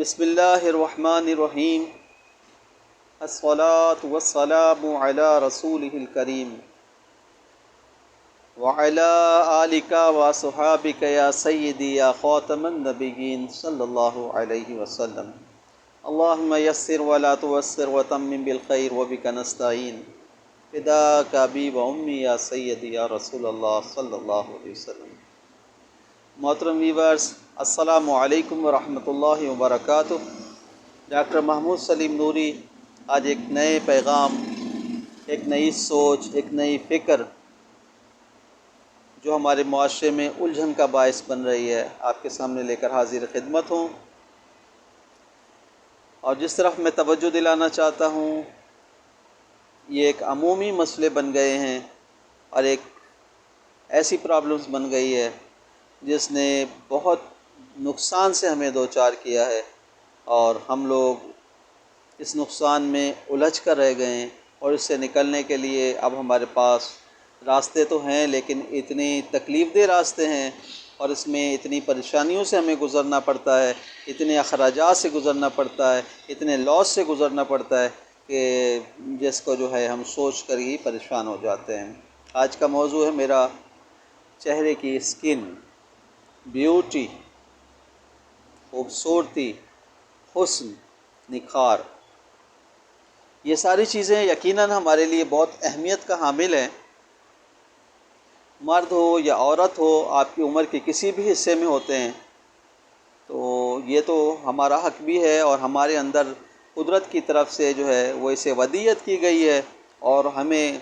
بسم اللہ الرحمن الرحیم الصلاۃ والسلام علی رسولہ الکریم وعلی آلک وصحابک یا سیدی یا خاتم النبیین صلی اللہ علیہ وسلم اللہم یسر ولا تعسر وتمم بالخیر وبک نستعین فداک ابی و امی یا سیدی یا رسول اللہ صلی اللہ علیہ وسلم۔ محترم ویورز، السلام علیکم ورحمۃ اللہ وبرکاتہ۔ ڈاکٹر محمود سلیم نوری آج ایک نئے پیغام، ایک نئی سوچ، ایک نئی فکر جو ہمارے معاشرے میں الجھن کا باعث بن رہی ہے، آپ کے سامنے لے کر حاضر خدمت ہوں۔ اور جس طرف میں توجہ دلانا چاہتا ہوں، یہ ایک عمومی مسئلے بن گئے ہیں اور ایک ایسی پرابلمس بن گئی ہے جس نے بہت نقصان سے ہمیں دوچار کیا ہے، اور ہم لوگ اس نقصان میں الجھ کر رہ گئے ہیں، اور اس سے نکلنے کے لیے اب ہمارے پاس راستے تو ہیں، لیکن اتنی تکلیف دہ راستے ہیں اور اس میں اتنی پریشانیوں سے ہمیں گزرنا پڑتا ہے، اتنے اخراجات سے گزرنا پڑتا ہے، اتنے لاس سے گزرنا پڑتا ہے کہ جس کو جو ہے ہم سوچ کر ہی پریشان ہو جاتے ہیں۔ آج کا موضوع ہے میرا چہرے کی اسکن، بیوٹی، خوبصورتی، حسن، نکھار۔ یہ ساری چیزیں یقیناً ہمارے لیے بہت اہمیت کا حامل ہیں۔ مرد ہو یا عورت ہو، آپ کی عمر کے کسی بھی حصے میں ہوتے ہیں، تو یہ تو ہمارا حق بھی ہے، اور ہمارے اندر قدرت کی طرف سے جو ہے وہ اسے ودیت کی گئی ہے، اور ہمیں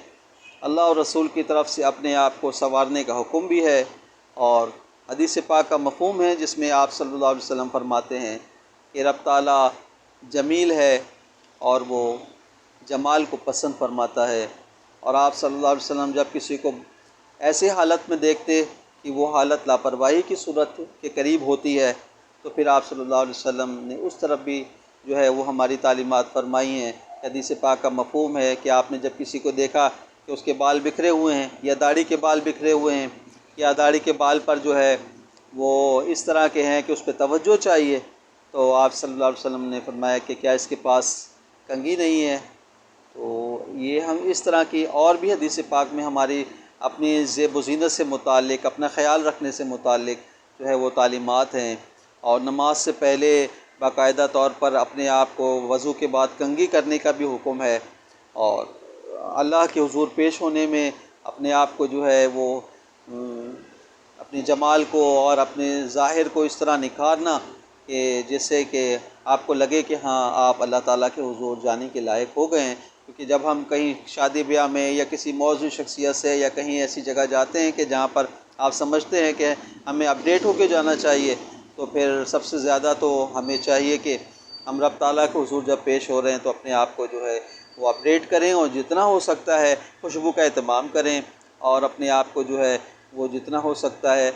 اللہ اور رسول کی طرف سے اپنے آپ کو سنوارنے کا حکم بھی ہے۔ اور حدیث پاک کا مفہوم ہے جس میں آپ صلی اللہ علیہ وسلم فرماتے ہیں کہ رب تعالیٰ جمیل ہے اور وہ جمال کو پسند فرماتا ہے، اور آپ صلی اللہ علیہ وسلم جب کسی کو ایسے حالت میں دیکھتے کہ وہ حالت لاپرواہی کی صورت کے قریب ہوتی ہے، تو پھر آپ صلی اللہ علیہ وسلم نے اس طرف بھی جو ہے وہ ہماری تعلیمات فرمائی ہیں۔ حدیث پاک کا مفہوم ہے کہ آپ نے جب کسی کو دیکھا کہ اس کے بال بکھرے ہوئے ہیں، یا داڑھی کے بال بکھرے ہوئے ہیں، یا داڑھی کے بال پر جو ہے وہ اس طرح کے ہیں کہ اس پہ توجہ چاہیے، تو آپ صلی اللہ علیہ وسلم نے فرمایا کہ کیا اس کے پاس کنگھی نہیں ہے؟ تو یہ ہم اس طرح کی اور بھی حدیث پاک میں ہماری اپنی زیب و زینت سے متعلق، اپنا خیال رکھنے سے متعلق جو ہے وہ تعلیمات ہیں۔ اور نماز سے پہلے باقاعدہ طور پر اپنے آپ کو وضو کے بعد کنگھی کرنے کا بھی حکم ہے، اور اللہ کے حضور پیش ہونے میں اپنے آپ کو جو ہے وہ اپنے جمال کو اور اپنے ظاہر کو اس طرح نکھارنا کہ جس سے کہ آپ کو لگے کہ ہاں آپ اللہ تعالیٰ کے حضور جانے کے لائق ہو گئے ہیں۔ کیونکہ جب ہم کہیں شادی بیاہ میں یا کسی موضوع شخصیت سے یا کہیں ایسی جگہ جاتے ہیں کہ جہاں پر آپ سمجھتے ہیں کہ ہمیں اپڈیٹ ہو کے جانا چاہیے، تو پھر سب سے زیادہ تو ہمیں چاہیے کہ ہم رب تعالیٰ کے حضور جب پیش ہو رہے ہیں تو اپنے آپ کو جو ہے وہ اپڈیٹ کریں، اور جتنا ہو سکتا ہے خوشبو کا اہتمام کریں، اور اپنے آپ کو جو ہے وہ جتنا ہو سکتا ہے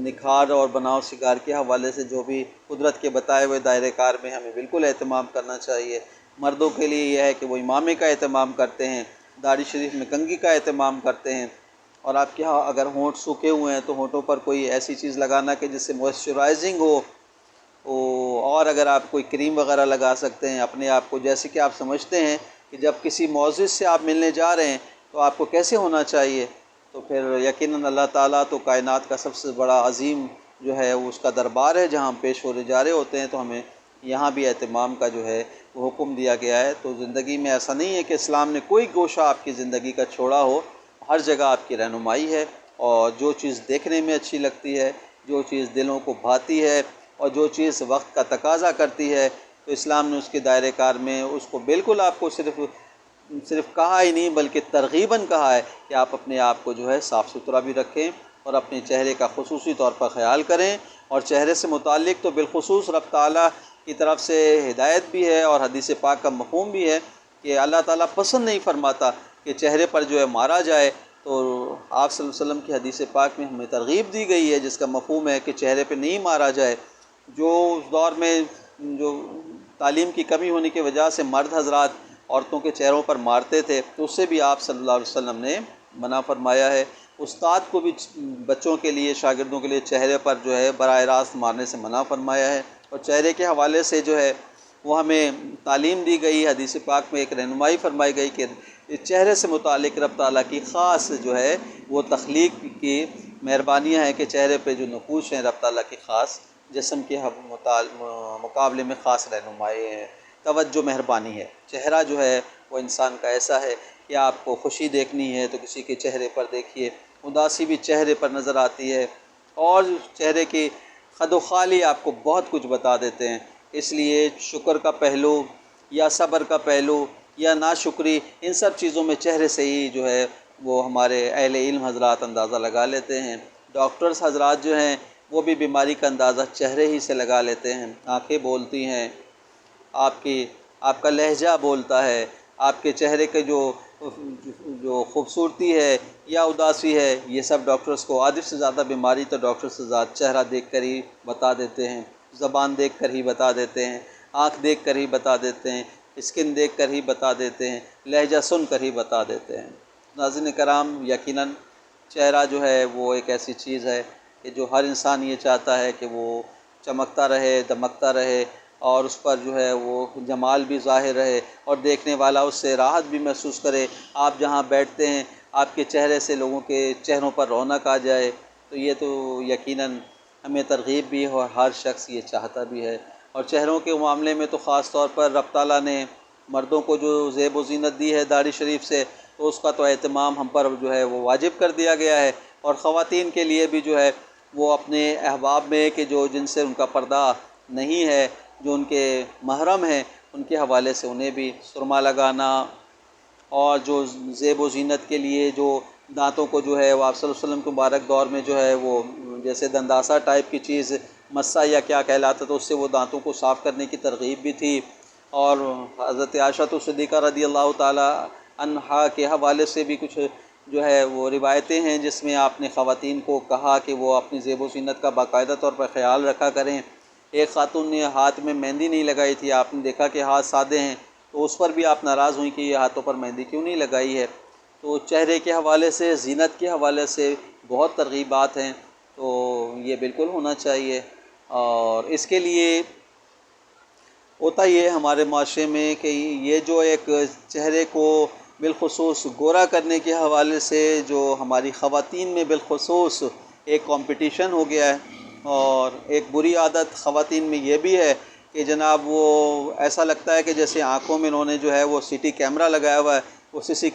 نکھار اور بناؤ سنگار کے حوالے سے جو بھی قدرت کے بتائے ہوئے دائرۂ کار میں ہمیں بالکل اہتمام کرنا چاہیے۔ مردوں کے لیے یہ ہے کہ وہ امامے کا اہتمام کرتے ہیں، داڑھی شریف میں کنگھی کا اہتمام کرتے ہیں، اور آپ کے ہاں اگر ہونٹ سوکھے ہوئے ہیں تو ہونٹوں پر کوئی ایسی چیز لگانا کہ جس سے موئسچرائزنگ ہو، اور اگر آپ کوئی کریم وغیرہ لگا سکتے ہیں اپنے آپ کو، جیسے کہ آپ سمجھتے ہیں کہ جب کسی معزز سے آپ ملنے جا رہے ہیں تو آپ کو کیسے ہونا چاہیے، تو پھر یقیناً اللہ تعالیٰ تو کائنات کا سب سے بڑا عظیم جو ہے اس کا دربار ہے جہاں ہم پیش ہونے جا رہے ہوتے ہیں، تو ہمیں یہاں بھی اہتمام کا جو ہے وہ حکم دیا گیا ہے۔ تو زندگی میں ایسا نہیں ہے کہ اسلام نے کوئی گوشہ آپ کی زندگی کا چھوڑا ہو، ہر جگہ آپ کی رہنمائی ہے، اور جو چیز دیکھنے میں اچھی لگتی ہے، جو چیز دلوں کو بھاتی ہے، اور جو چیز وقت کا تقاضا کرتی ہے، تو اسلام نے اس کے دائرۂ کار میں اس کو بالکل آپ کو صرف کہا ہی نہیں بلکہ ترغیباً کہا ہے کہ آپ اپنے آپ کو جو ہے صاف ستھرا بھی رکھیں، اور اپنے چہرے کا خصوصی طور پر خیال کریں۔ اور چہرے سے متعلق تو بالخصوص رب تعالیٰ کی طرف سے ہدایت بھی ہے، اور حدیث پاک کا مفہوم بھی ہے کہ اللہ تعالیٰ پسند نہیں فرماتا کہ چہرے پر جو ہے مارا جائے۔ تو آپ صلی اللہ علیہ وسلم کی حدیث پاک میں ہمیں ترغیب دی گئی ہے جس کا مفہوم ہے کہ چہرے پہ نہیں مارا جائے۔ جو اس دور میں جو تعلیم کی کمی ہونے کی وجہ سے مرد حضرات عورتوں کے چہروں پر مارتے تھے، تو اس سے بھی آپ صلی اللہ علیہ وسلم نے منع فرمایا ہے۔ استاد کو بھی بچوں کے لیے، شاگردوں کے لیے چہرے پر جو ہے براہ راست مارنے سے منع فرمایا ہے۔ اور چہرے کے حوالے سے جو ہے وہ ہمیں تعلیم دی گئی، حدیث پاک میں ایک رہنمائی فرمائی گئی کہ چہرے سے متعلق رب تعالیٰ کی خاص جو ہے وہ تخلیق کی مہربانیاں ہیں کہ چہرے پہ جو نقوش ہیں رب تعالیٰ کی خاص جسم کے مقابلے میں خاص رہنمائی ہے، توجہ مہربانی ہے۔ چہرہ جو ہے وہ انسان کا ایسا ہے کہ آپ کو خوشی دیکھنی ہے تو کسی کے چہرے پر دیکھیے، اداسی بھی چہرے پر نظر آتی ہے، اور چہرے کی خد و خالی آپ کو بہت کچھ بتا دیتے ہیں۔ اس لیے شکر کا پہلو یا صبر کا پہلو یا ناشکری، ان سب چیزوں میں چہرے سے ہی جو ہے وہ ہمارے اہل علم حضرات اندازہ لگا لیتے ہیں۔ ڈاکٹرز حضرات جو ہیں وہ بھی بیماری کا اندازہ چہرے ہی سے لگا لیتے ہیں۔ آنکھیں بولتی ہیں، آپ کا لہجہ بولتا ہے، آپ کے چہرے کے جو خوبصورتی ہے یا اداسی ہے، یہ سب ڈاکٹرز کو آدھی سے زیادہ بیماری تو ڈاکٹرز سے زیادہ چہرہ دیکھ کر ہی بتا دیتے ہیں، زبان دیکھ کر ہی بتا دیتے ہیں، آنکھ دیکھ کر ہی بتا دیتے ہیں، اسکن دیکھ کر ہی بتا دیتے ہیں، لہجہ سن کر ہی بتا دیتے ہیں۔ ناظرین کرام، یقیناً چہرہ جو ہے وہ ایک ایسی چیز ہے کہ جو ہر انسان یہ چاہتا ہے کہ وہ چمکتا رہے، دمکتا رہے، اور اس پر جو ہے وہ جمال بھی ظاہر رہے اور دیکھنے والا اس سے راحت بھی محسوس کرے۔ آپ جہاں بیٹھتے ہیں آپ کے چہرے سے لوگوں کے چہروں پر رونق آ جائے، تو یہ تو یقیناً ہمیں ترغیب بھی ہے اور ہر شخص یہ چاہتا بھی ہے۔ اور چہروں کے معاملے میں تو خاص طور پر رب تعالیٰ نے مردوں کو جو زیب و زینت دی ہے داڑھی شریف سے، تو اس کا تو اہتمام ہم پر جو ہے وہ واجب کر دیا گیا ہے، اور خواتین کے لیے بھی جو ہے وہ اپنے احباب میں کہ جن سے ان کا پردہ نہیں ہے، جو ان کے محرم ہیں، ان کے حوالے سے انہیں بھی سرما لگانا، اور جو زیب و زینت کے لیے جو دانتوں کو جو ہے وہ آپ صلی اللہ علیہ وسلم کے مبارک دور میں جو ہے وہ جیسے دنداسا ٹائپ کی چیز مسا یا کیا کہلاتا تو اس سے وہ دانتوں کو صاف کرنے کی ترغیب بھی تھی۔ اور حضرت عائشہ صدیقہ رضی اللہ تعالی عنہا کے حوالے سے بھی کچھ جو ہے وہ روایتیں ہیں جس میں آپ نے خواتین کو کہا کہ وہ اپنی زیب و زینت کا باقاعدہ طور پر خیال رکھا کریں۔ ایک خاتون نے ہاتھ میں مہندی نہیں لگائی تھی، آپ نے دیکھا کہ ہاتھ سادے ہیں تو اس پر بھی آپ ناراض ہوئیں کہ یہ ہاتھوں پر مہندی کیوں نہیں لگائی ہے۔ تو چہرے کے حوالے سے، زینت کے حوالے سے بہت ترغیبات ہیں، تو یہ بالکل ہونا چاہیے۔ اور اس کے لیے ہوتا یہ ہمارے معاشرے میں کہ یہ جو ایک چہرے کو بالخصوص گورا کرنے کے حوالے سے جو ہماری خواتین میں بالخصوص ایک کمپٹیشن ہو گیا ہے، اور ایک بری عادت خواتین میں یہ بھی ہے کہ جناب وہ ایسا لگتا ہے کہ جیسے آنکھوں میں انہوں نے جو ہے وہ سی ٹی کیمرہ لگایا ہوا ہے، وہ سی سی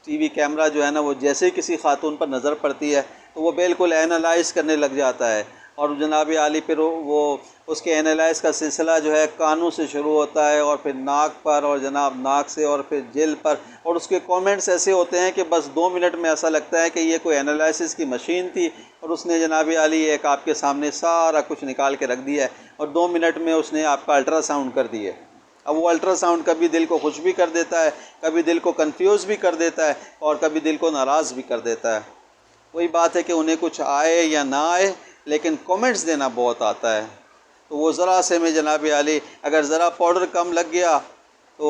ٹی وی کیمرہ جو ہے نا وہ جیسے ہی کسی خاتون پر نظر پڑتی ہے تو وہ بالکل اینالائز کرنے لگ جاتا ہے، اور جناب عالی پھر وہ اس کے اینالائز کا سلسلہ جو ہے کانوں سے شروع ہوتا ہے اور پھر ناک پر، اور جناب ناک سے اور پھر جلد پر، اور اس کے کومنٹس ایسے ہوتے ہیں کہ بس 2 منٹ میں ایسا لگتا ہے کہ یہ کوئی اینالائسس کی مشین تھی اور اس نے جناب عالی ایک آپ کے سامنے سارا کچھ نکال کے رکھ دیا ہے، اور 2 منٹ میں اس نے آپ کا الٹرا ساؤنڈ کر دیا ہے۔ اب وہ الٹرا ساؤنڈ کبھی دل کو خوش بھی کر دیتا ہے، کبھی دل کو کنفیوز بھی کر دیتا ہے، اور کبھی دل کو ناراض بھی کر دیتا ہے۔ وہی بات ہے کہ انہیں کچھ آئے یا نہ آئے لیکن کومنٹس دینا بہت آتا ہے۔ تو وہ ذرا سے میں جناب عالی اگر ذرا پاؤڈر کم لگ گیا تو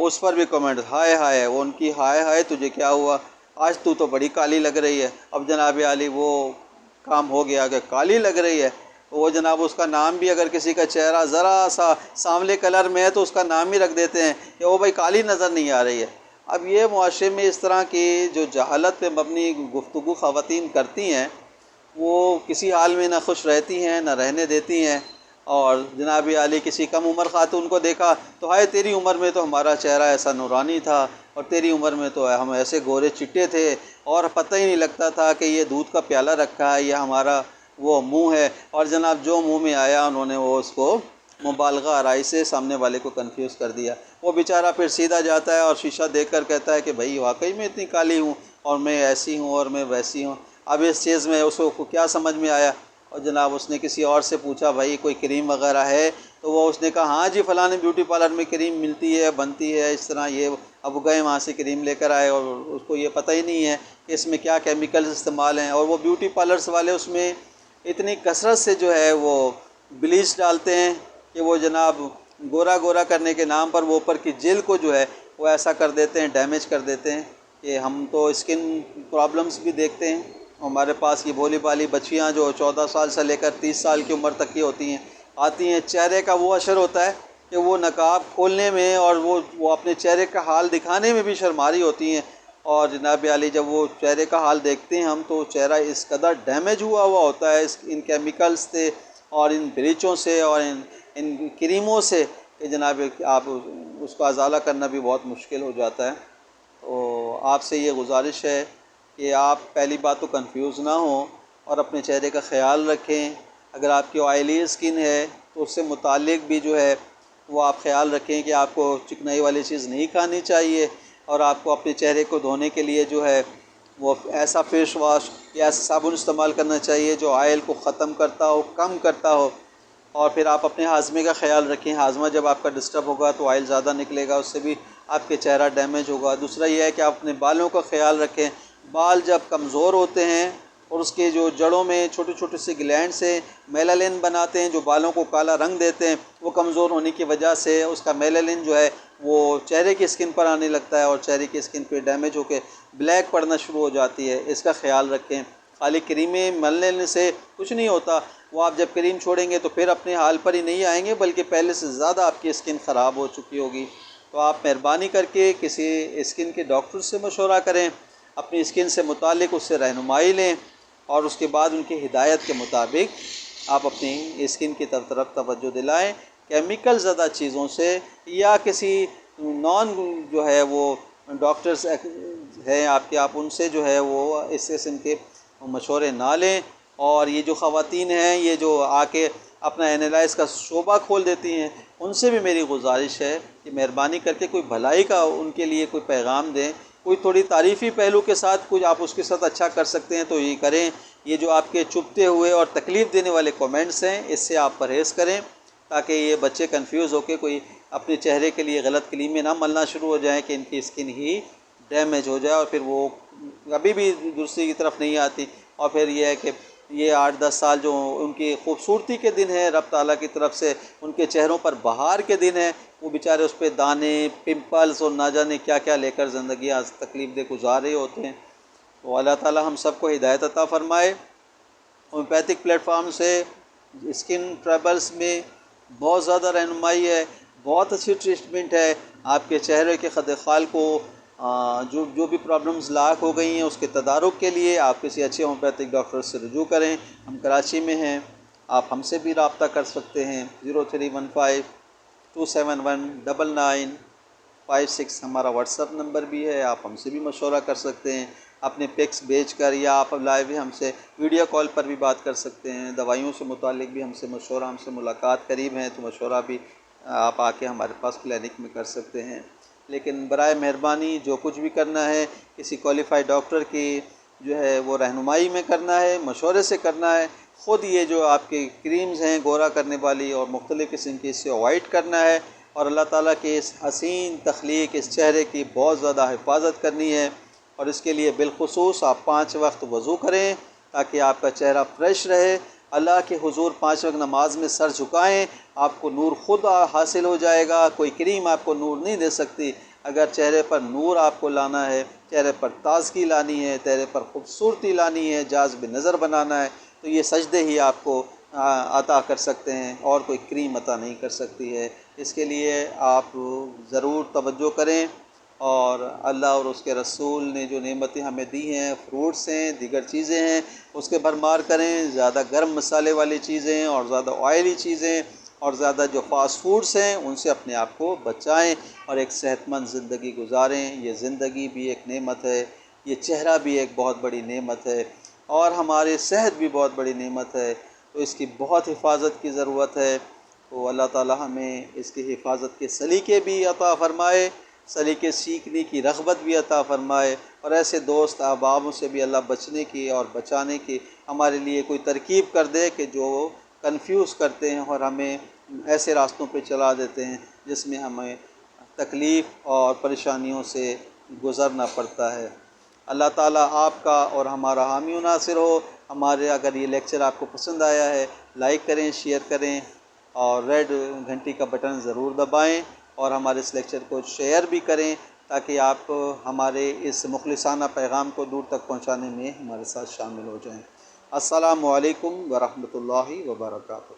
اس پر بھی کومنٹ ہائے ہائے، وہ ان کی ہائے ہائے تجھے کیا ہوا، آج تو بڑی کالی لگ رہی ہے۔ اب جناب عالی وہ کام ہو گیا کہ کالی لگ رہی ہے، وہ جناب اس کا نام بھی اگر کسی کا چہرہ ذرا سا سانولے کلر میں ہے تو اس کا نام ہی رکھ دیتے ہیں کہ وہ بھائی کالی نظر نہیں آ رہی ہے۔ اب یہ معاشرے میں اس طرح کی جو جہالت پہ مبنی گفتگو خواتین کرتی ہیں وہ کسی حال میں نہ خوش رہتی ہیں نہ رہنے دیتی ہیں، اور جناب عالی کسی کم عمر خاتون کو دیکھا تو ہائے تیری عمر میں تو ہمارا چہرہ ایسا نورانی تھا، اور تیری عمر میں تو ہم ایسے گورے چٹے تھے اور پتہ ہی نہیں لگتا تھا کہ یہ دودھ کا پیالہ رکھا ہے یا ہمارا وہ منہ ہے، اور جناب جو منہ میں آیا انہوں نے وہ اس کو مبالغہ آرائی سے سامنے والے کو کنفیوز کر دیا۔ وہ بیچارہ پھر سیدھا جاتا ہے اور شیشہ دیکھ کر کہتا ہے کہ بھائی واقعی میں اتنی کالی ہوں اور میں ایسی ہوں اور میں ویسی ہوں۔ اب اس چیز میں اس کو کیا سمجھ میں آیا، اور جناب اس نے کسی اور سے پوچھا بھائی کوئی کریم وغیرہ ہے، تو وہ اس نے کہا ہاں جی فلاں بیوٹی پارلر میں کریم ملتی ہے، بنتی ہے اس طرح، یہ اب گئے وہاں سے کریم لے کر آئے، اور اس کو یہ پتہ ہی نہیں ہے کہ اس میں کیا کیمیکلز استعمال ہیں، اور وہ بیوٹی پارلرز والے اس میں اتنی کثرت سے جو ہے وہ بلیچ ڈالتے ہیں کہ وہ جناب گورا گورا کرنے کے نام پر وہ اوپر کی جلد کو جو ہے وہ ایسا کر دیتے ہیں، ڈیمیج کر دیتے ہیں کہ ہم تو اسکن پرابلمز بھی دیکھتے ہیں۔ ہمارے پاس یہ بھولی بھالی بچیاں جو 14 سال سے لے کر 30 سال کی عمر تک کی ہوتی ہیں، آتی ہیں، چہرے کا وہ اثر ہوتا ہے کہ وہ نقاب کھولنے میں اور وہ اپنے چہرے کا حال دکھانے میں بھی شرماری ہوتی ہیں، اور جناب عالی جب وہ چہرے کا حال دیکھتے ہیں ہم تو چہرہ اس قدر ڈیمیج ہوا ہوتا ہے ان کیمیکلز سے اور ان بلیچوں سے اور ان کریموں سے کہ جناب آپ اس کا ازالہ کرنا بھی بہت مشکل ہو جاتا ہے۔ تو آپ سے یہ گزارش ہے کہ آپ پہلی بات تو کنفیوز نہ ہوں اور اپنے چہرے کا خیال رکھیں۔ اگر آپ کی آئلی اسکن ہے تو اس سے متعلق بھی جو ہے وہ آپ خیال رکھیں کہ آپ کو چکنائی والی چیز نہیں کھانی چاہیے، اور آپ کو اپنے چہرے کو دھونے کے لیے جو ہے وہ ایسا فیس واش یا ایسا صابن استعمال کرنا چاہیے جو آئل کو ختم کرتا ہو، کم کرتا ہو۔ اور پھر آپ اپنے ہاضمے کا خیال رکھیں، ہاضمہ جب آپ کا ڈسٹرب ہوگا تو آئل زیادہ نکلے گا، اس سے بھی آپ کے چہرہ ڈیمیج ہوگا۔ دوسرا یہ ہے کہ آپ اپنے بالوں کا خیال رکھیں، بال جب کمزور ہوتے ہیں اور اس کے جو جڑوں میں چھوٹے چھوٹے سے گلینڈ سے میلالین بناتے ہیں جو بالوں کو کالا رنگ دیتے ہیں، وہ کمزور ہونے کی وجہ سے اس کا میلالین جو ہے وہ چہرے کی اسکن پر آنے لگتا ہے اور چہرے کی اسکن پہ ڈیمیج ہو کے بلیک پڑنا شروع ہو جاتی ہے۔ اس کا خیال رکھیں۔ خالی کریمیں ملنے سے کچھ نہیں ہوتا، وہ آپ جب کریم چھوڑیں گے تو پھر اپنے حال پر ہی نہیں آئیں گے بلکہ پہلے سے زیادہ آپ کی اسکن خراب ہو چکی ہوگی۔ تو آپ مہربانی کر کے کسی اسکن کے ڈاکٹر سے مشورہ کریں، اپنی اسکن سے متعلق اس سے رہنمائی لیں، اور اس کے بعد ان کی ہدایت کے مطابق آپ اپنی اسکن کی طرف توجہ دلائیں۔ کیمیکل زدہ چیزوں سے یا کسی نان جو ہے وہ ڈاکٹرز ہیں آپ کے، آپ ان سے جو ہے وہ اس قسم کے مشورے نہ لیں۔ اور یہ جو خواتین ہیں یہ جو آ کے اپنا اینالائز کا شعبہ کھول دیتی ہیں، ان سے بھی میری گزارش ہے کہ مہربانی کر کے کوئی بھلائی کا ان کے لیے کوئی پیغام دیں، کوئی تھوڑی تعریفی پہلو کے ساتھ کچھ آپ اس کے ساتھ اچھا کر سکتے ہیں تو یہ کریں۔ یہ جو آپ کے چبھتے ہوئے اور تکلیف دینے والے کومنٹس ہیں اس سے آپ پرہیز کریں، تاکہ یہ بچے کنفیوز ہو کے کوئی اپنے چہرے کے لیے غلط کلمے نہ ملنا شروع ہو جائیں کہ ان کی اسکن ہی ڈیمیج ہو جائے اور پھر وہ کبھی بھی دوسری کی طرف نہیں آتی۔ اور پھر یہ ہے کہ یہ 8-10 سال جو ان کی خوبصورتی کے دن ہیں رب تعالیٰ کی طرف سے، ان کے چہروں پر بہار کے دن ہیں، وہ بیچارے اس پہ دانے، پمپلز اور نہ جانے کیا کیا لے کر زندگی تکلیف دہ گزار رہے ہوتے ہیں۔ تو اللہ تعالیٰ ہم سب کو ہدایت عطا فرمائے۔ ہومیوپیتھک پلیٹ فارم سے اسکن ٹربلز میں بہت زیادہ رہنمائی ہے، بہت اچھی ٹریٹمنٹ ہے۔ آپ کے چہرے کے خد خال کو جو بھی پرابلمز لاحق ہو گئی ہیں اس کے تدارک کے لیے آپ کسی اچھے ہومیوپیتھک ڈاکٹر سے رجوع کریں۔ ہم کراچی میں ہیں، آپ ہم سے بھی رابطہ کر سکتے ہیں۔ 0315-271-9956 ہمارا واٹس ایپ نمبر بھی ہے، آپ ہم سے بھی مشورہ کر سکتے ہیں اپنے پکس بھیج کر، یا آپ لائیو بھی ہم سے ویڈیو کال پر بھی بات کر سکتے ہیں۔ دوائیوں سے متعلق بھی ہم سے مشورہ، ہم سے ملاقات قریب ہیں تو مشورہ بھی آپ آ کے ہمارے پاس کلینک میں کر سکتے ہیں۔ لیکن برائے مہربانی جو کچھ بھی کرنا ہے کسی کوالیفائڈ ڈاکٹر کی جو ہے وہ رہنمائی میں کرنا ہے، مشورے سے کرنا ہے۔ خود یہ جو آپ کی کریمز ہیں گورا کرنے والی اور مختلف قسم کی، اس سے اوائڈ کرنا ہے، اور اللہ تعالیٰ کے اس حسین تخلیق اس چہرے کی بہت زیادہ حفاظت کرنی ہے۔ اور اس کے لیے بالخصوص آپ 5 وقت وضو کریں تاکہ آپ کا چہرہ فریش رہے۔ اللہ کے حضور 5 وقت نماز میں سر جھکائیں، آپ کو نور خود حاصل ہو جائے گا، کوئی کریم آپ کو نور نہیں دے سکتی۔ اگر چہرے پر نور آپ کو لانا ہے، چہرے پر تازگی لانی ہے، چہرے پر خوبصورتی لانی ہے، جاذب نظر بنانا ہے، تو یہ سجدے ہی آپ کو عطا کر سکتے ہیں، اور کوئی کریم عطا نہیں کر سکتی ہے۔ اس کے لیے آپ ضرور توجہ کریں، اور اللہ اور اس کے رسول نے جو نعمتیں ہمیں دی ہیں، فروٹس ہیں، دیگر چیزیں ہیں، اس کے بھرمار کریں۔ زیادہ گرم مسالے والی چیزیں اور زیادہ آئلی چیزیں اور زیادہ جو فاسٹ فوڈس ہیں ان سے اپنے آپ کو بچائیں اور ایک صحت مند زندگی گزاریں۔ یہ زندگی بھی ایک نعمت ہے، یہ چہرہ بھی ایک بہت بڑی نعمت ہے، اور ہماری صحت بھی بہت بڑی نعمت ہے، تو اس کی بہت حفاظت کی ضرورت ہے۔ تو اللہ تعالی ہمیں اس کی حفاظت کے سلیقے بھی عطا فرمائے، سلیقے سیکھنے کی رغبت بھی عطا فرمائے، اور ایسے دوست احبابوں سے بھی اللہ بچنے کی اور بچانے کی ہمارے لیے کوئی ترکیب کر دے کہ جو کنفیوز کرتے ہیں اور ہمیں ایسے راستوں پہ چلا دیتے ہیں جس میں ہمیں تکلیف اور پریشانیوں سے گزرنا پڑتا ہے۔ اللہ تعالیٰ آپ کا اور ہمارا حامی و ناصر ہو۔ ہمارے اگر یہ لیکچر آپ کو پسند آیا ہے، لائک کریں، شیئر کریں، اور ریڈ گھنٹی کا بٹن ضرور دبائیں، اور ہمارے اس لیکچر کو شیئر بھی کریں تاکہ آپ ہمارے اس مخلصانہ پیغام کو دور تک پہنچانے میں ہمارے ساتھ شامل ہو جائیں۔ السلام علیکم ورحمۃ اللہ وبرکاتہ۔